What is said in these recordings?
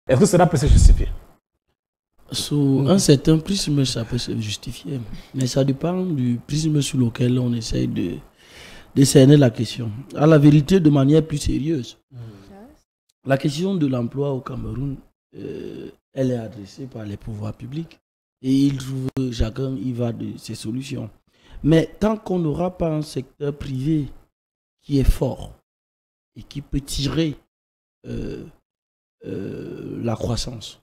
Est-ce que cela peut se justifier? Sous un certain prisme, ça peut se justifier. Mais ça dépend du prisme sur lequel on essaye de cerner la question. À la vérité, de manière plus sérieuse, la question de l'emploi au Cameroun, elle est adressée par les pouvoirs publics. Et ils trouvent, chacun y va de ses solutions. Mais tant qu'on n'aura pas un secteur privé qui est fort et qui peut tirer la croissance,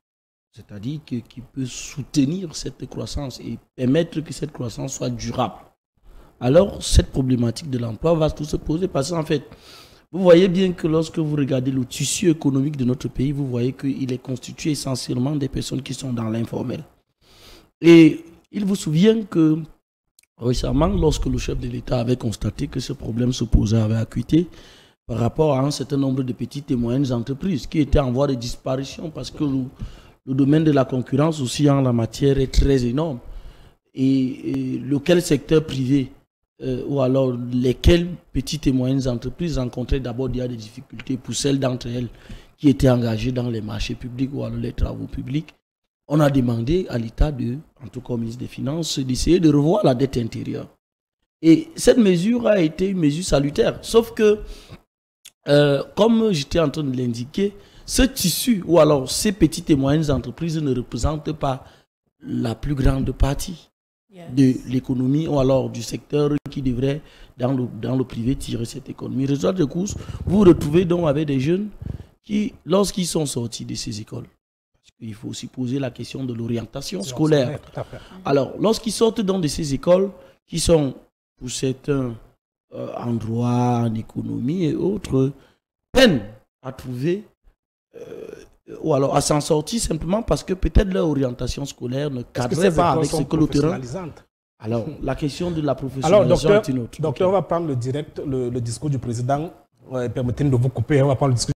c'est-à-dire qui peut soutenir cette croissance et permettre que cette croissance soit durable, alors cette problématique de l'emploi va tout se poser. Parce qu'en fait, vous voyez bien que lorsque vous regardez le tissu économique de notre pays, vous voyez qu'il est constitué essentiellement des personnes qui sont dans l'informel. Et il vous souvient que récemment, lorsque le chef de l'État avait constaté que ce problème se posait avec acuité, par rapport à un certain nombre de petites et moyennes entreprises qui étaient en voie de disparition parce que le domaine de la concurrence aussi en la matière est très énorme. Et lequel secteur privé ou alors lesquelles petites et moyennes entreprises rencontraient d'abord des difficultés pour celles d'entre elles qui étaient engagées dans les marchés publics ou alors les travaux publics. On a demandé à l'État, en tout cas au ministre des Finances, d'essayer de revoir la dette intérieure. Et cette mesure a été une mesure salutaire. Sauf que, comme j'étais en train de l'indiquer, ce tissu, ou alors ces petites et moyennes entreprises ne représentent pas la plus grande partie de l'économie, ou alors du secteur qui devrait, dans le privé, tirer cette économie. Résultat de course, vous vous retrouvez donc avec des jeunes qui, lorsqu'ils sont sortis de ces écoles, il faut aussi poser la question de l'orientation scolaire. Alors, lorsqu'ils sortent donc de ces écoles, qui sont pour certains en droit, en économie et autres, peinent à trouver ou alors à s'en sortir simplement parce que peut-être leur orientation scolaire ne cadrait pas avec ce que le terrain. Alors, la question de la professionnalisation est une autre. Docteur, on va prendre le discours du président. Permettez-nous de vous couper, on va prendre le discours.